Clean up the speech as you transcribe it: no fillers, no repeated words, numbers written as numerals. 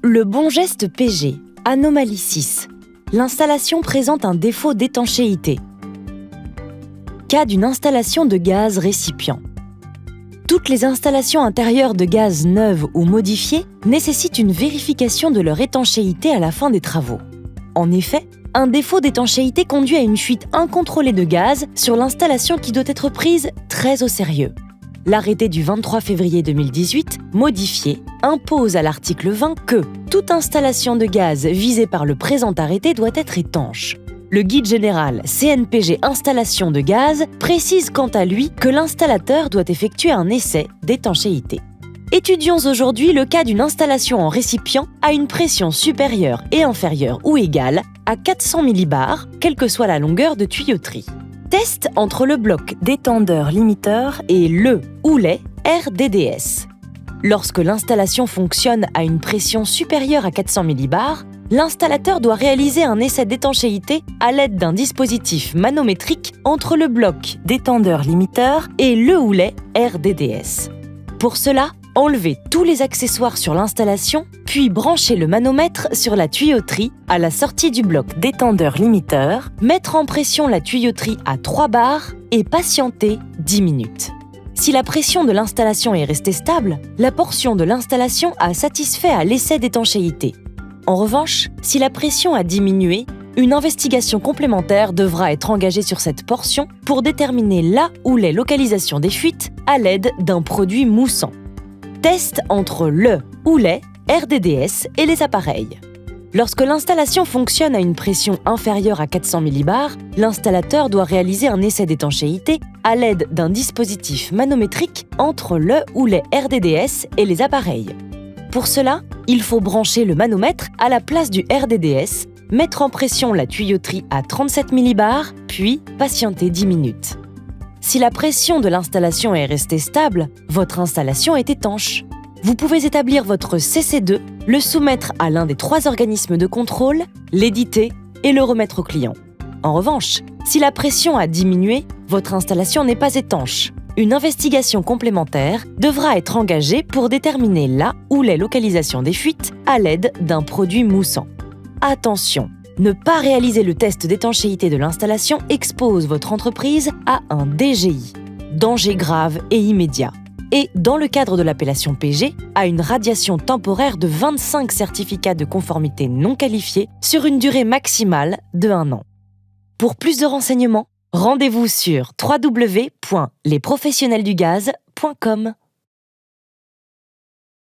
Le bon geste PG, anomalie 6. L'installation présente un défaut d'étanchéité. Cas d'une installation de gaz récipient. Toutes les installations intérieures de gaz neuves ou modifiées nécessitent une vérification de leur étanchéité à la fin des travaux. En effet, un défaut d'étanchéité conduit à une fuite incontrôlée de gaz sur l'installation qui doit être prise très au sérieux. L'arrêté du 23 février 2018, modifié, impose à l'article 20 que toute installation de gaz visée par le présent arrêté doit être étanche. Le guide général CNPG Installation de gaz précise quant à lui que l'installateur doit effectuer un essai d'étanchéité. Étudions aujourd'hui le cas d'une installation en récipient à une pression supérieure et inférieure ou égale à 400 millibars, quelle que soit la longueur de tuyauterie. Test entre le bloc détendeur limiteur et le ou les RDDS. Lorsque l'installation fonctionne à une pression supérieure à 400 millibars, l'installateur doit réaliser un essai d'étanchéité à l'aide d'un dispositif manométrique entre le bloc détendeur limiteur et le ou les RDDS. Pour cela, enlevez tous les accessoires sur l'installation, puis branchez le manomètre sur la tuyauterie à la sortie du bloc détendeur limiteur, mettre en pression la tuyauterie à 3 bars et patienter 10 minutes. Si la pression de l'installation est restée stable, la portion de l'installation a satisfait à l'essai d'étanchéité. En revanche, si la pression a diminué, une investigation complémentaire devra être engagée sur cette portion pour déterminer la ou les localisations des fuites à l'aide d'un produit moussant. Test entre le ou les RDDS et les appareils. Lorsque l'installation fonctionne à une pression inférieure à 400 millibars, l'installateur doit réaliser un essai d'étanchéité à l'aide d'un dispositif manométrique entre le ou les RDDS et les appareils. Pour cela, il faut brancher le manomètre à la place du RDDS, mettre en pression la tuyauterie à 37 millibars, puis patienter 10 minutes. Si la pression de l'installation est restée stable, votre installation est étanche. Vous pouvez établir votre CC2, le soumettre à l'un des 3 organismes de contrôle, l'éditer et le remettre au client. En revanche, si la pression a diminué, votre installation n'est pas étanche. Une investigation complémentaire devra être engagée pour déterminer la ou les localisations des fuites à l'aide d'un produit moussant. Attention! Ne pas réaliser le test d'étanchéité de l'installation expose votre entreprise à un DGI, danger grave et immédiat, et, dans le cadre de l'appellation PG, à une radiation temporaire de 25 certificats de conformité non qualifiés sur une durée maximale de 1 an. Pour plus de renseignements, rendez-vous sur www.lesprofessionnelsdugaz.com.